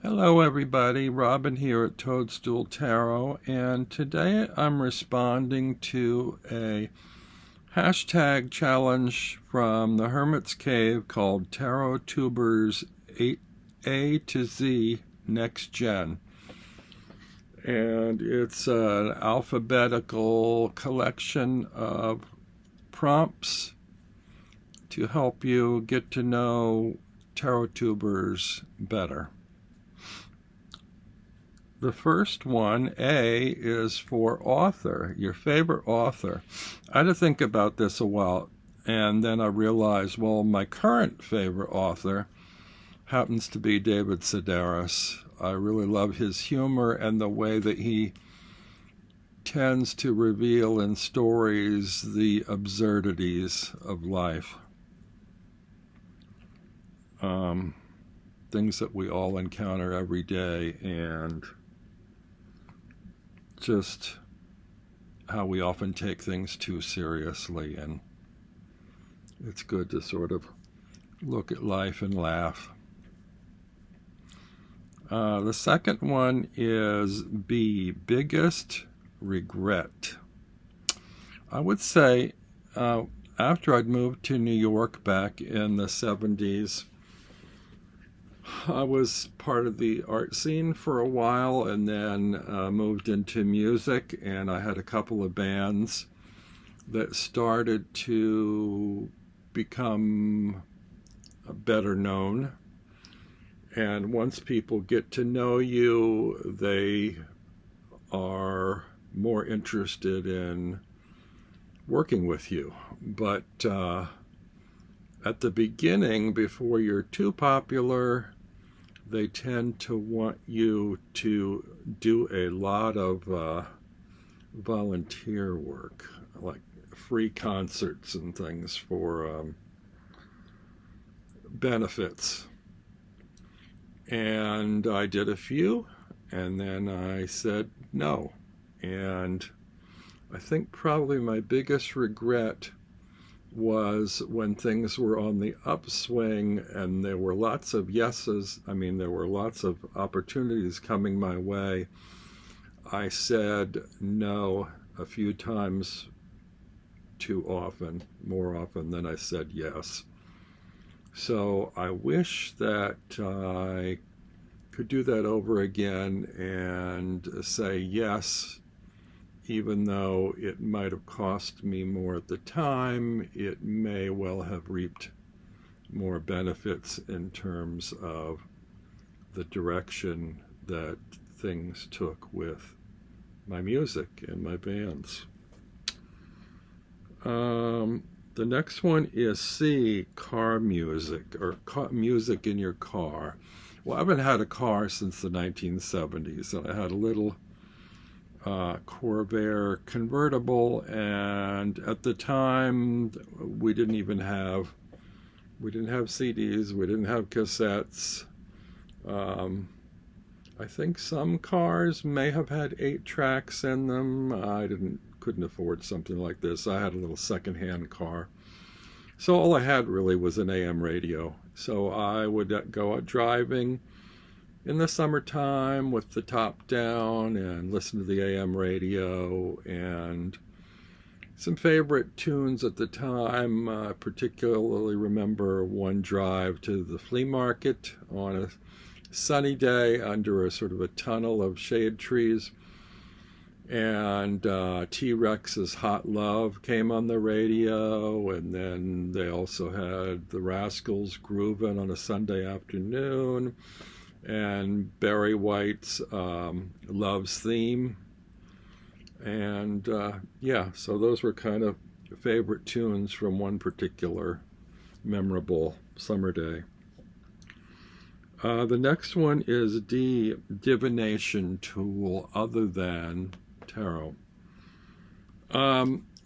Hello everybody, Robin here at Toadstool Tarot, and today I'm responding to a hashtag challenge from the Hermit's Cave called TarotTubersA-Z-NextGen. And it's an alphabetical collection of prompts to help you get to know tarot tubers better. The first one, A, is for author, your favorite author. I had to think about this a while, and then I realized, well, my current favorite author happens to be David Sedaris. I really love his humor and the way that he tends to reveal in stories the absurdities of life. Things that we all encounter every day, and just how we often take things too seriously, and it's good to sort of look at life and laugh. The second one is B, biggest regret. I would say after I'd moved to New York back in the 70s, I was part of the art scene for a while, and then moved into music, and I had a couple of bands that started to become better known. And once people get to know you, they are more interested in working with you. But at the beginning, before you're too popular, they tend to want you to do a lot of volunteer work, like free concerts and things for benefits. And I did a few, and then I said no. And I think probably my biggest regret was when things were on the upswing and there were lots of yeses. I mean, there were lots of opportunities coming my way. I said no a few times too often, more often than I said yes. So I wish that I could do that over again and say yes, even though it might have cost me more at the time. It may well have reaped more benefits in terms of the direction that things took with my music and my bands. The next one is C, car music, or music in your car. Well, I haven't had a car since the 1970s, and I had a little Corvair convertible, and at the time we didn't have CDs, we didn't have cassettes. I think some cars may have had 8 tracks in them. I couldn't afford something like this. I had a little secondhand car, so all I had really was an AM radio. So I would go out driving in the summertime with the top down and listen to the AM radio. And some favorite tunes at the time, I particularly remember one drive to the flea market on a sunny day under a sort of a tunnel of shade trees, and T-Rex's Hot Love came on the radio, and then they also had the Rascals Groovin' on a Sunday afternoon, and Barry White's Love's Theme. And yeah, so those were kind of favorite tunes from one particular memorable summer day. The next one is D, divination tool other than tarot.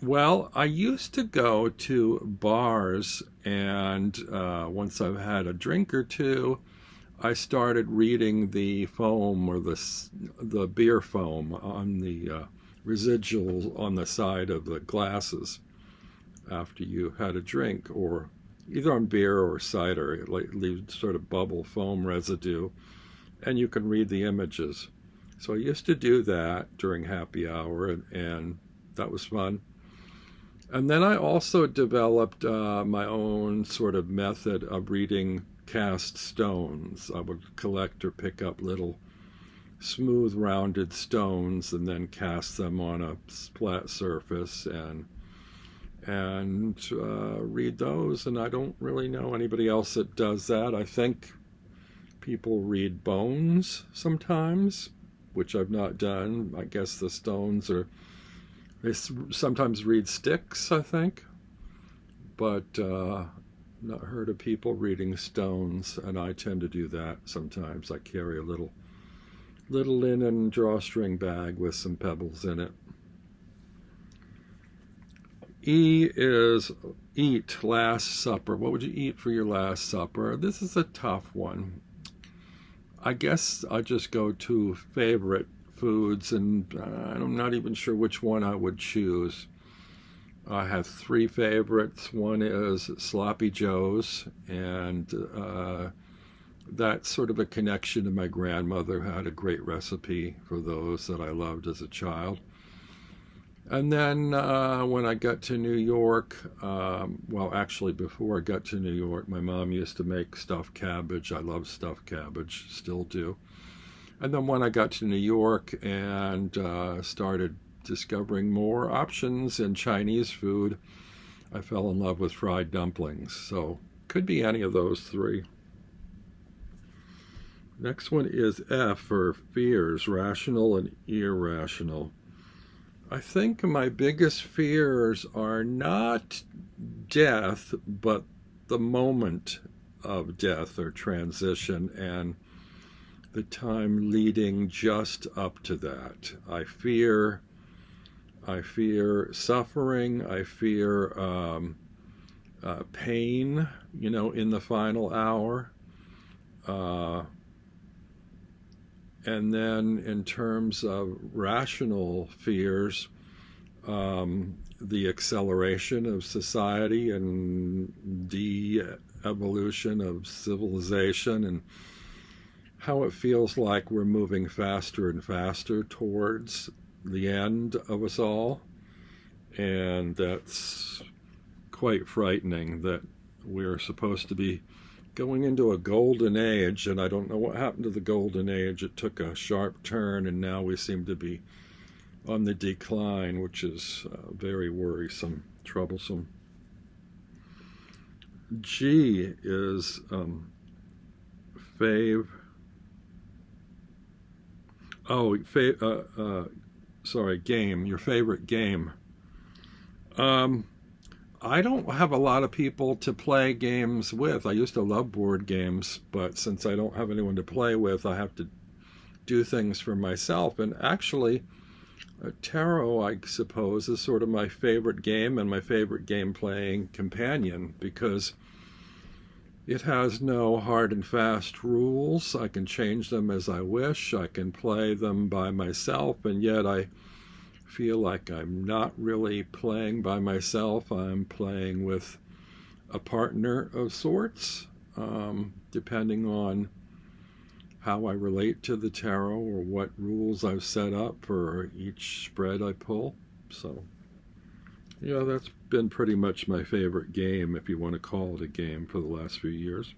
Well, I used to go to bars, and once I've had a drink or two, I started reading the foam, or the beer foam on the residual on the side of the glasses after you had a drink, or either on beer or cider. It leaves sort of bubble foam residue, and you can read the images. So I used to do that during happy hour, and that was fun. And then I also developed my own sort of method of reading cast stones. I would collect or pick up little smooth rounded stones and then cast them on a flat surface and read those. And I don't really know anybody else that does that. I think people read bones sometimes, which I've not done. I guess the stones are, they sometimes read sticks, I think, but not heard of people reading stones, and I tend to do that sometimes. I carry a little linen drawstring bag with some pebbles in it. E is eat, last supper. What would you eat for your last supper? This is a tough one. I guess I just go to favorite foods, and I'm not even sure which one I would choose. I have three favorites. One is Sloppy Joe's, and that's sort of a connection to my grandmother, who had a great recipe for those that I loved as a child. And then when I got to New York, well, actually before I got to New York, my mom used to make stuffed cabbage. I love stuffed cabbage, still do. And then when I got to New York and started discovering more options in Chinese food, I fell in love with fried dumplings. So could be any of those three. Next one is F for fears, rational and irrational. I think my biggest fears are not death, but the moment of death or transition and the time leading just up to that. I fear suffering. I fear pain, in the final hour. And then in terms of rational fears, the acceleration of society and de-evolution of civilization, and how it feels like we're moving faster and faster towards the end of us all. And that's quite frightening, that we're supposed to be going into a golden age, and I don't know what happened to the golden age. It took a sharp turn, and now we seem to be on the decline, which is very worrisome, troublesome. G is game, your favorite game. I don't have a lot of people to play games with. I used to love board games, but since I don't have anyone to play with, I have to do things for myself. And actually, tarot, I suppose, is sort of my favorite game and my favorite game-playing companion, because it has no hard and fast rules. I can change them as I wish. I can play them by myself, and yet I feel like I'm not really playing by myself. I'm playing with a partner of sorts, depending on how I relate to the tarot or what rules I've set up for each spread I pull. So, yeah, that's been pretty much my favorite game, if you want to call it a game, for the last few years.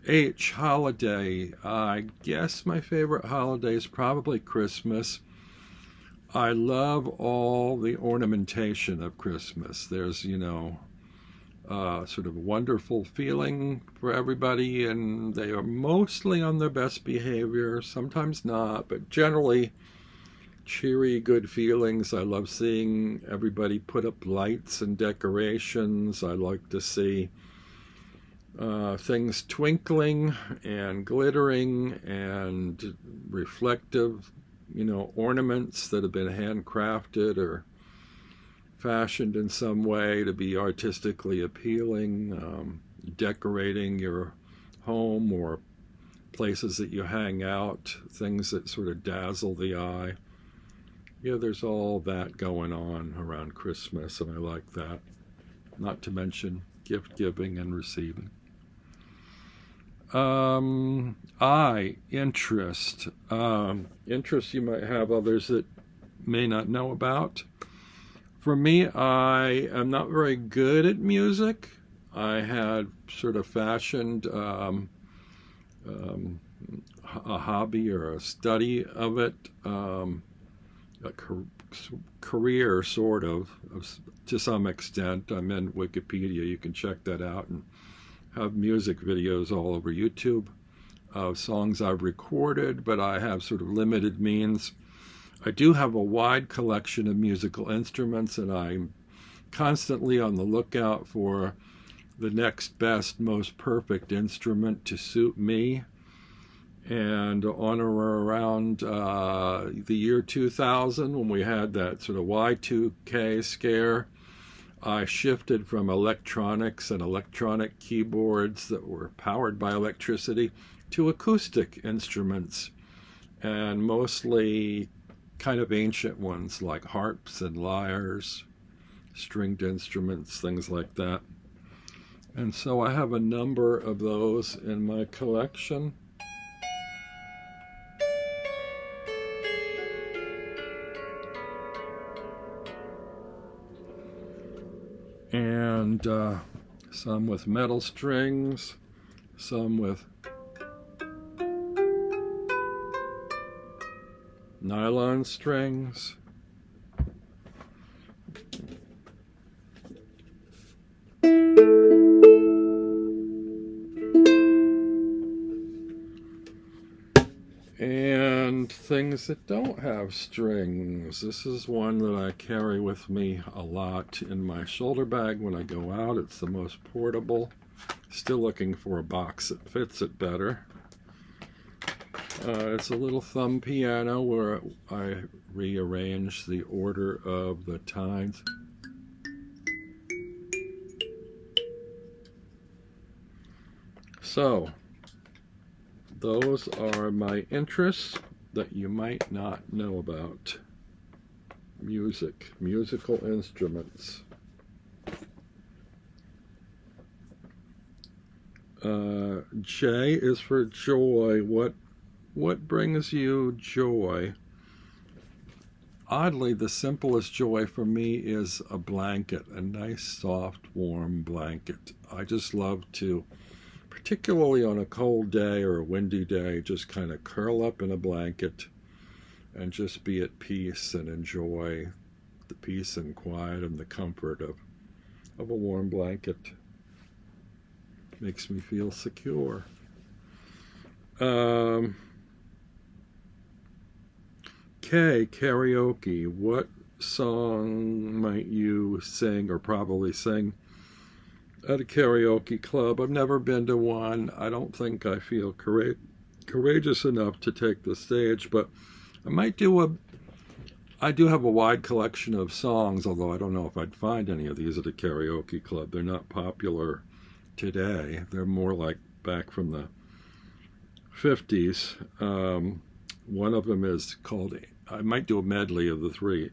H, holiday. I guess my favorite holiday is probably Christmas. I love all the ornamentation of Christmas. There's, sort of a wonderful feeling for everybody, and they are mostly on their best behavior, sometimes not, but generally cheery, good feelings. I love seeing everybody put up lights and decorations. I like to see things twinkling and glittering and reflective, ornaments that have been handcrafted or fashioned in some way to be artistically appealing, decorating your home or places that you hang out, things that sort of dazzle the eye. Yeah, there's all that going on around Christmas, and I like that. Not to mention gift giving and receiving. Interest. Interests you might have others that may not know about. For me, I am not very good at music. I had sort of fashioned a hobby or a study of it, a career sort of, to some extent. I'm in Wikipedia. You can check that out, and have music videos all over YouTube of songs I've recorded, but I have sort of limited means. I do have a wide collection of musical instruments, and I'm constantly on the lookout for the next best, most perfect instrument to suit me. And on or around the year 2000, when we had that sort of Y2K scare, I shifted from electronics and electronic keyboards that were powered by electricity to acoustic instruments, and mostly kind of ancient ones like harps and lyres, stringed instruments, things like that. And so I have a number of those in my collection. And some with metal strings, some with nylon strings. And things that don't have strings. This is one that I carry with me a lot in my shoulder bag when I go out. It's the most portable. Still looking for a box that fits it better. It's a little thumb piano where I rearrange the order of the tines. So, those are my interests that you might not know about. Music, musical instruments. J is for joy. What brings you joy? Oddly, the simplest joy for me is a blanket, a nice, soft, warm blanket. I just love to, particularly on a cold day or a windy day, just kind of curl up in a blanket and just be at peace and enjoy the peace and quiet and the comfort of a warm blanket. Makes me feel secure. K, karaoke. What song might you sing or probably sing at a karaoke club? I've never been to one. I don't think I feel courageous enough to take the stage, but I do have a wide collection of songs, although I don't know if I'd find any of these at a karaoke club. They're not popular today. They're more like back from the 50s. One of them is called, I might do a medley of the three.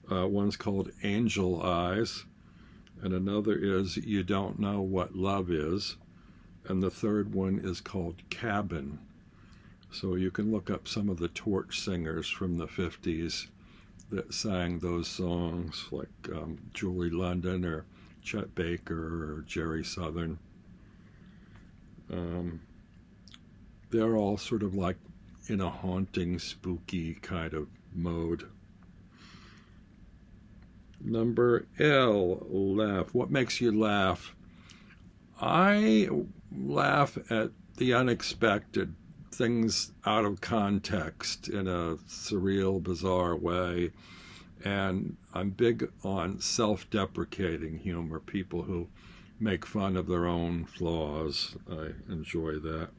One's called Angel Eyes, and another is You Don't Know What Love Is, and the third one is called Cabin. So you can look up some of the torch singers from the 50s that sang those songs, like Julie London or Chet Baker or Jerry Southern. They're all sort of like in a haunting, spooky kind of mode. Number L, laugh. What makes you laugh? I laugh at the unexpected, things out of context in a surreal, bizarre way. And I'm big on self-deprecating humor, people who make fun of their own flaws. I enjoy that.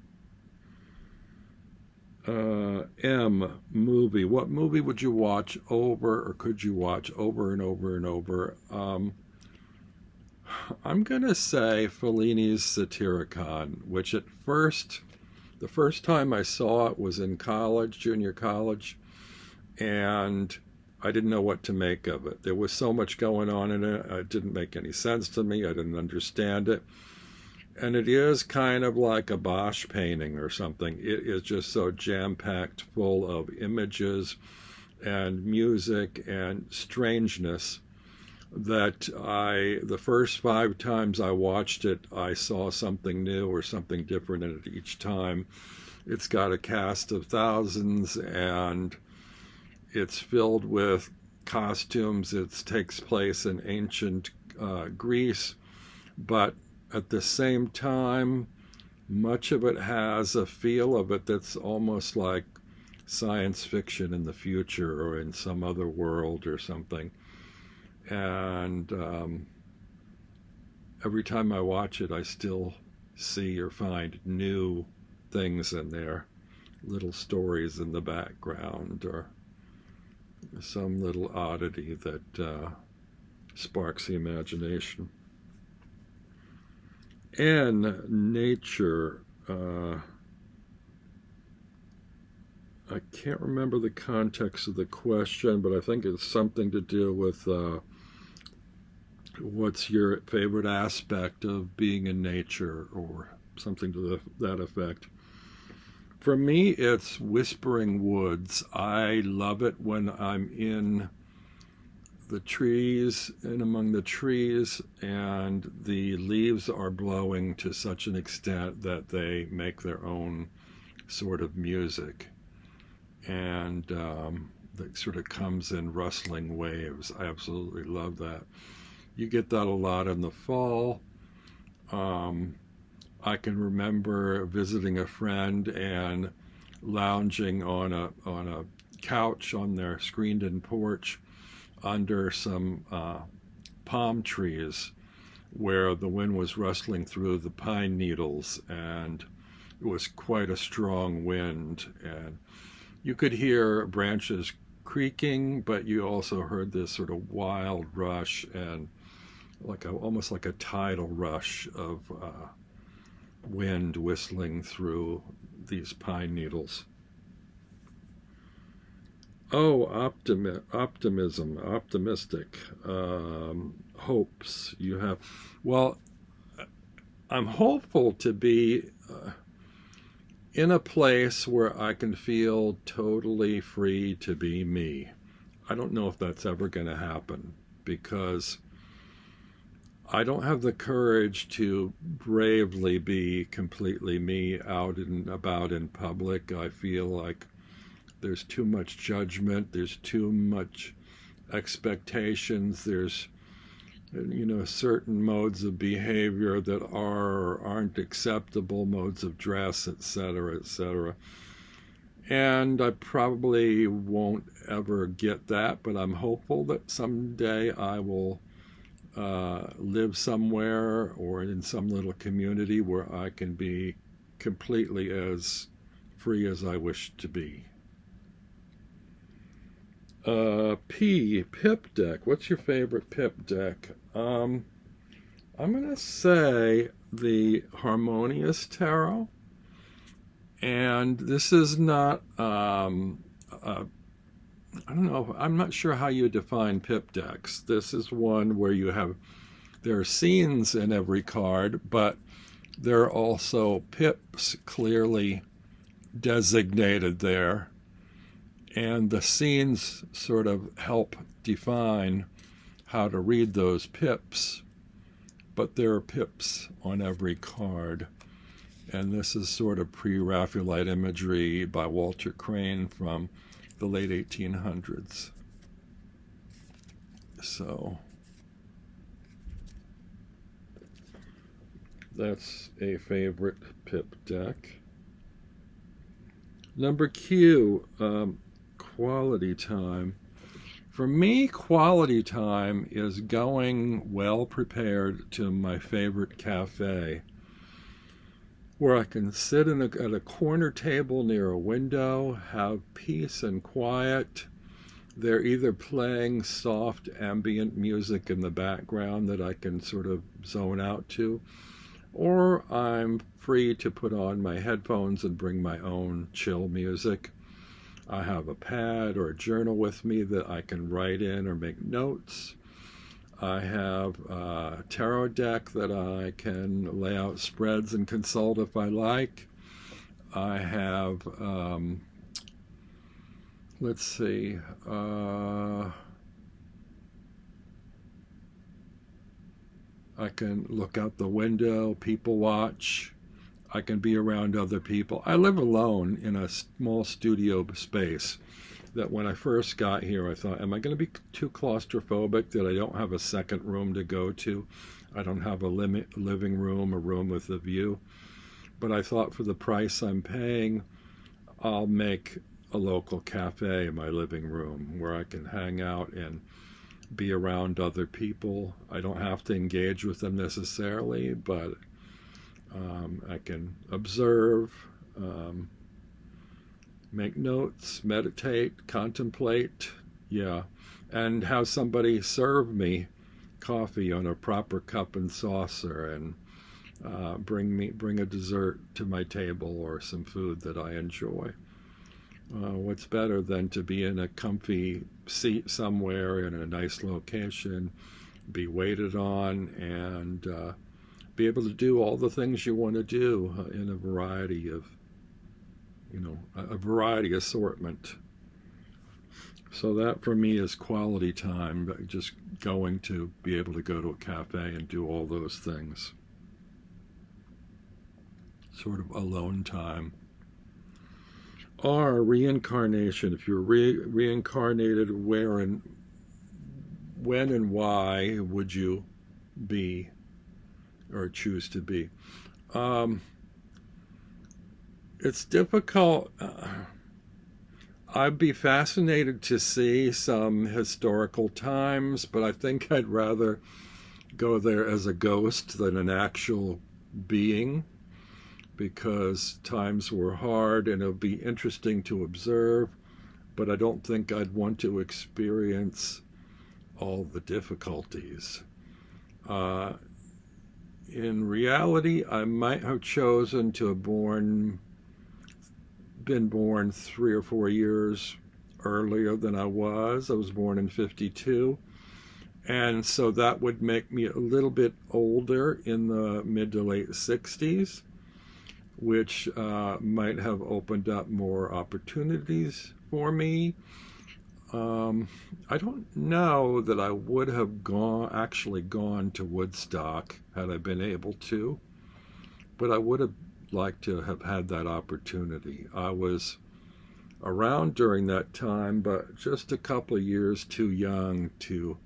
M, movie. What movie would you watch over, or could you watch over and over and over? I'm going to say Fellini's Satyricon, which the first time I saw it was in college, junior college, and I didn't know what to make of it. There was so much going on in it. It didn't make any sense to me. I didn't understand it. And it is kind of like a Bosch painting or something. It is just so jam-packed full of images and music and strangeness that the first 5 times I watched it, I saw something new or something different in it each time. It's got a cast of thousands, and it's filled with costumes. It takes place in ancient Greece, but at the same time, much of it has a feel of it that's almost like science fiction in the future or in some other world or something. And every time I watch it, I still see or find new things in there, little stories in the background or some little oddity that sparks the imagination. And nature, I can't remember the context of the question, but I think it's something to do with what's your favorite aspect of being in nature or something to that effect. For me, it's whispering woods. I love it when I'm in the trees and among the trees and the leaves are blowing to such an extent that they make their own sort of music. And that sort of comes in rustling waves. I absolutely love that. You get that a lot in the fall. I can remember visiting a friend and lounging on a couch on their screened-in porch under some palm trees where the wind was rustling through the pine needles, and it was quite a strong wind, and you could hear branches creaking, but you also heard this sort of wild rush and almost like a tidal rush of wind whistling through these pine needles. Oh, optimism, optimistic, hopes you have. Well, I'm hopeful to be in a place where I can feel totally free to be me. I don't know if that's ever going to happen because I don't have the courage to bravely be completely me out and about in public. I feel like there's too much judgment, there's too much expectations, there's certain modes of behavior that are or aren't acceptable, modes of dress, etc., etc. And I probably won't ever get that, but I'm hopeful that someday I will live somewhere or in some little community where I can be completely as free as I wish to be. Pip deck. What's your favorite Pip deck? I'm going to say the Harmonious Tarot. And this is not, I don't know, I'm not sure how you define Pip decks. This is one where there are scenes in every card, but there are also pips clearly designated there. And the scenes sort of help define how to read those pips. But there are pips on every card. And this is sort of pre-Raphaelite imagery by Walter Crane from the late 1800s. So that's a favorite Pip deck. Number Q, quality time. For me, quality time is going well prepared to my favorite cafe, where I can sit at a corner table near a window, have peace and quiet. They're either playing soft ambient music in the background that I can sort of zone out to, or I'm free to put on my headphones and bring my own chill music. I have a pad or a journal with me that I can write in or make notes. I have a tarot deck that I can lay out spreads and consult if I like. I have, let's see, I can look out the window, people watch. I can be around other people. I live alone in a small studio space that when I first got here, I thought, am I going to be too claustrophobic that I don't have a second room to go to? I don't have a living room, a room with a view. But I thought for the price I'm paying, I'll make a local cafe in my living room where I can hang out and be around other people. I don't have to engage with them necessarily, but I can observe, make notes, meditate, contemplate, yeah, and have somebody serve me coffee on a proper cup and saucer, and bring a dessert to my table or some food that I enjoy. What's better than to be in a comfy seat somewhere in a nice location, be waited on, and be able to do all the things you want to do in a variety of, a variety assortment. So that for me is quality time, just going to be able to go to a cafe and do all those things. Sort of alone time. Or reincarnation. If you're reincarnated, where and when and why would you be or choose to be? It's difficult. I'd be fascinated to see some historical times, but I think I'd rather go there as a ghost than an actual being, because times were hard and it would be interesting to observe, but I don't think I'd want to experience all the difficulties. In reality, I might have chosen to have been born 3 or 4 years earlier than I was. I was born in 52. And so that would make me a little bit older, in the mid to late 60s, which might have opened up more opportunities for me. I don't know that I would have actually gone to Woodstock had I been able to, but I would have liked to have had that opportunity. I was around during that time, but just a couple of years too young to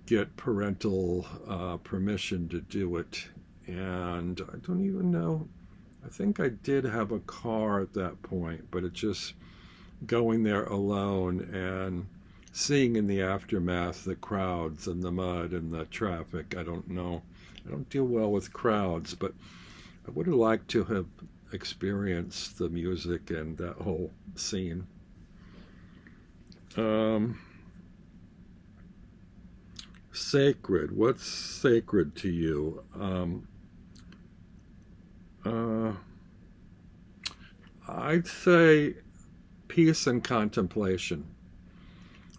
get parental permission to do it. And I don't even know, I think I did have a car at that point, but it just going there alone and seeing in the aftermath the crowds and the mud and the traffic. I don't know. I don't deal well with crowds, but I would have liked to have experienced the music and that whole scene. Sacred. What's sacred to you? I'd say peace and contemplation.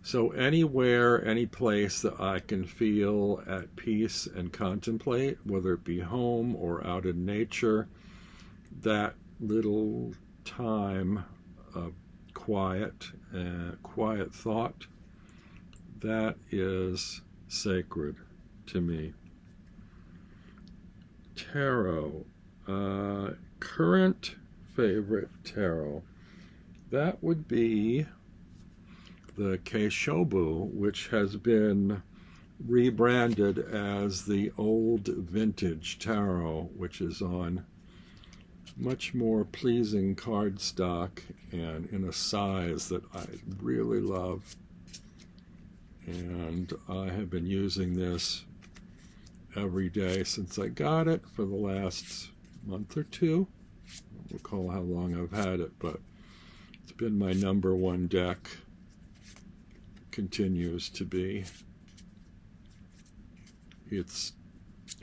So anywhere, any place that I can feel at peace and contemplate, whether it be home or out in nature, that little time of quiet thought, that is sacred to me. Tarot. Current favorite tarot. That would be the Keishobu, which has been rebranded as the Old Vintage Tarot, which is on much more pleasing cardstock and in a size that I really love. And I have been using this every day since I got it for the last month or two. I don't recall how long I've had it, but it's been my number one deck. Continues to be. It's,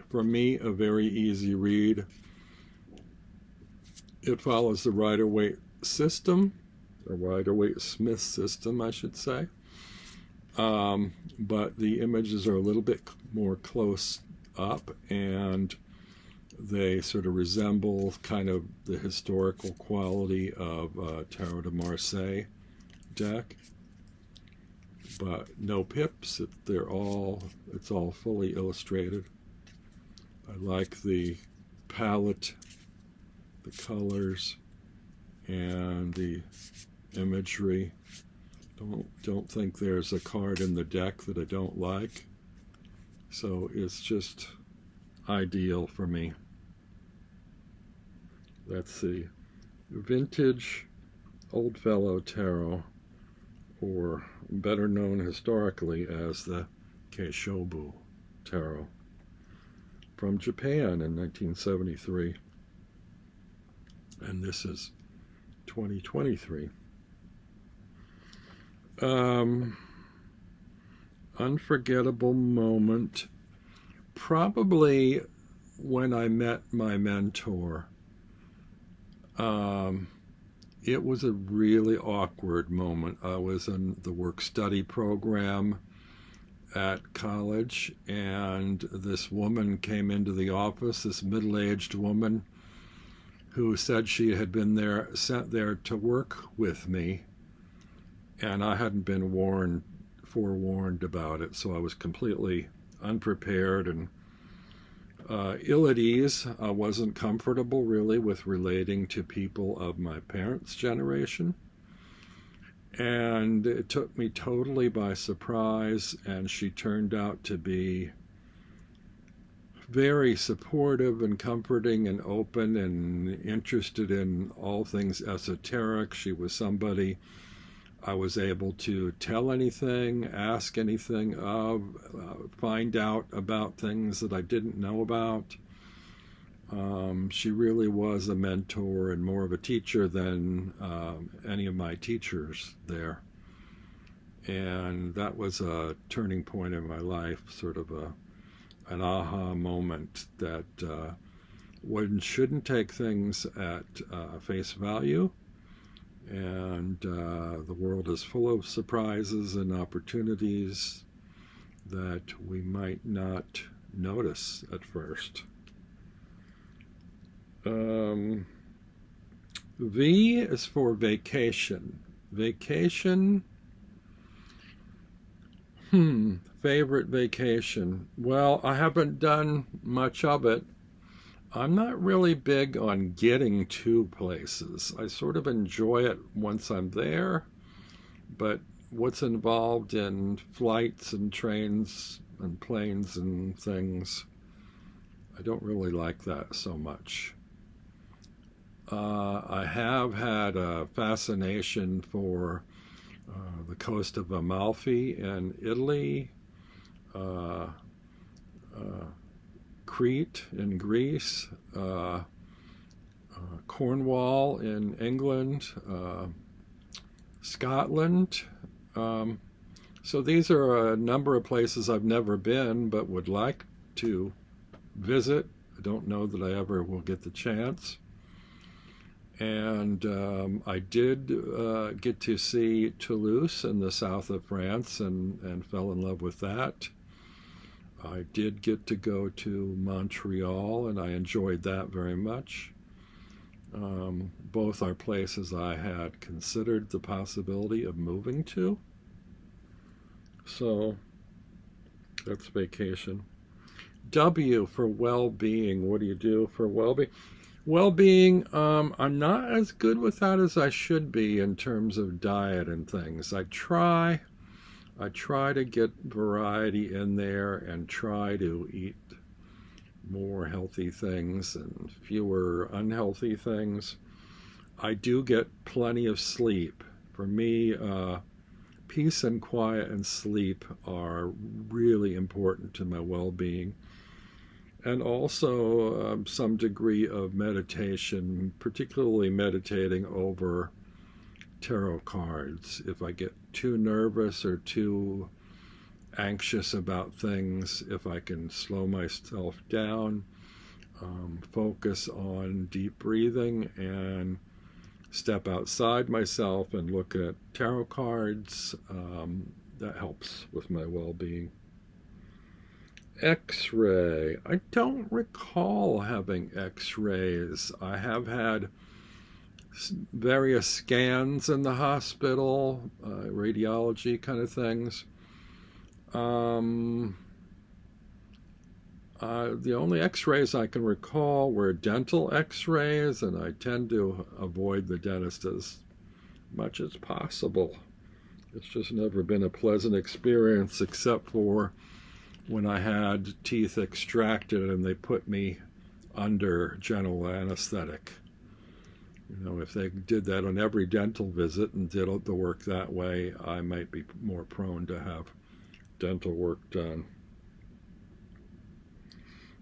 for me, a very easy read. It follows the Rider-Waite system, or Rider-Waite-Smith system, I should say. but the images are a little bit more close up, and they sort of resemble kind of the historical quality of Tarot de Marseille deck, but no pips. It's all fully illustrated. I like the palette, the colors, and the imagery. Don't think there's a card in the deck that I don't like. So it's just ideal for me. That's the vintage Oldfellow Tarot, or better known historically as the Keishobu Tarot, from Japan in 1973. And this is 2023. Unforgettable moment. Probably when I met my mentor. It was a really awkward moment. I was in the work-study program at college, and this woman came into the office, this middle-aged woman, who said she had been sent there to work with me, and I hadn't been forewarned about it, so I was completely unprepared and ill at ease. I wasn't comfortable really with relating to people of my parents' generation, and it took me totally by surprise, and she turned out to be very supportive and comforting and open and interested in all things esoteric. She was somebody I was able to tell anything, ask anything of, find out about things that I didn't know about. She really was a mentor and more of a teacher than any of my teachers there. And that was a turning point in my life, sort of an aha moment that one shouldn't take things at face value. And the world is full of surprises and opportunities that we might not notice at first. V is for vacation. Vacation. Favorite vacation. Well, I haven't done much of it. I'm not really big on getting to places. I sort of enjoy it once I'm there, but what's involved in flights and trains and planes and things, I don't really like that so much. I have had a fascination for the coast of Amalfi in Italy, Crete in Greece, Cornwall in England, Scotland. So these are a number of places I've never been but would like to visit. I don't know that I ever will get the chance. And I did get to see Toulouse in the south of France and fell in love with that. I did get to go to Montreal, and I enjoyed that very much. Both are places I had considered the possibility of moving to. So that's vacation. W for well-being. What do you do for well-being? Well-being, I'm not as good with that as I should be in terms of diet and things. I try to get variety in there and try to eat more healthy things and fewer unhealthy things. I do get plenty of sleep. For me, peace and quiet and sleep are really important to my well-being. And also some degree of meditation, particularly meditating over tarot cards. If I get too nervous or too anxious about things, if I can slow myself down, focus on deep breathing and step outside myself and look at tarot cards, that helps with my well-being. X-ray. I don't recall having X-rays. I have had various scans in the hospital, radiology kind of things. The only X-rays I can recall were dental X-rays, and I tend to avoid the dentist as much as possible. It's just never been a pleasant experience, except for when I had teeth extracted and they put me under general anesthetic. You know, if they did that on every dental visit and did the work that way, I might be more prone to have dental work done.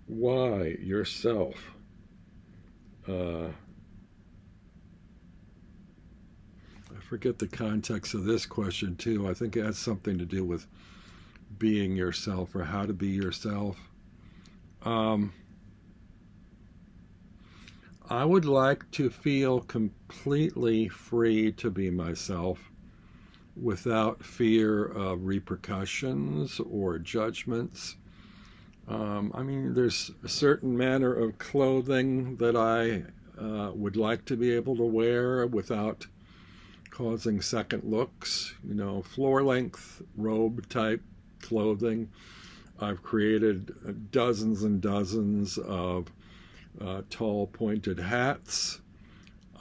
Why yourself? I forget the context of this question too. I think it has something to do with being yourself, or how to be yourself. I would like to feel completely free to be myself without fear of repercussions or judgments. I mean, there's a certain manner of clothing that I would like to be able to wear without causing second looks. You know, floor-length robe-type clothing. I've created dozens and dozens of tall pointed hats.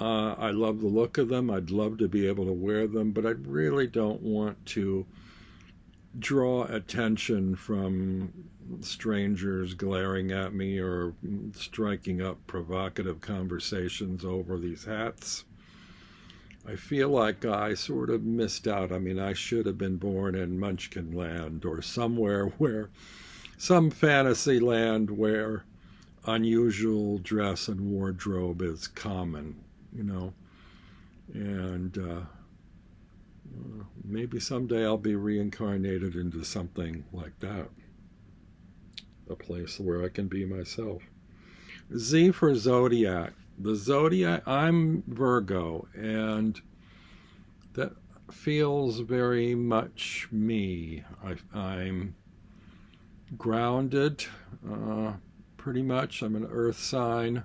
I love the look of them. I'd love to be able to wear them, but I really don't want to draw attention from strangers glaring at me or striking up provocative conversations over these hats. I feel like I sort of missed out. I mean, I should have been born in Munchkin Land, or somewhere where, some fantasy land where unusual dress and wardrobe is common, you know. And maybe someday I'll be reincarnated into something like that. A place where I can be myself. Z for Zodiac. The Zodiac, I'm Virgo, and that feels very much me. I'm grounded, pretty much. I'm an earth sign.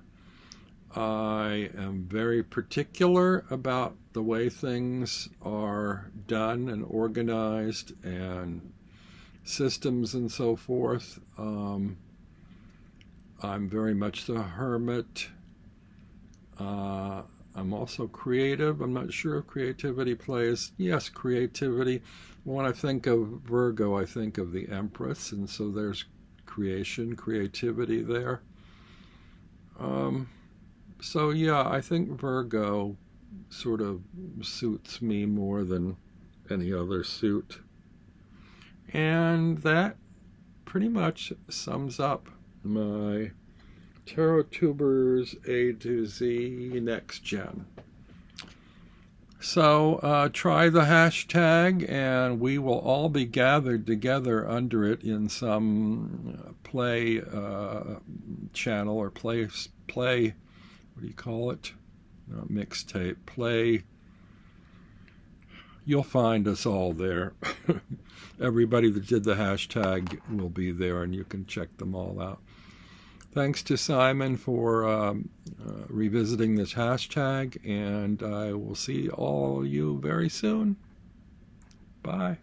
I am very particular about the way things are done and organized and systems and so forth. I'm very much the hermit. I'm also creative. I'm not sure if creativity plays. Yes, creativity. When I think of Virgo, I think of the Empress, and so there's creativity there. So yeah, I think Virgo sort of suits me more than any other suit. And that pretty much sums up my TarotTubersA-ZNextGen. So try the hashtag, and we will all be gathered together under it in some play channel, or play, what do you call it? Mixtape, play. You'll find us all there. Everybody that did the hashtag will be there, and you can check them all out. Thanks to Simon for revisiting this hashtag, and I will see all you very soon. Bye.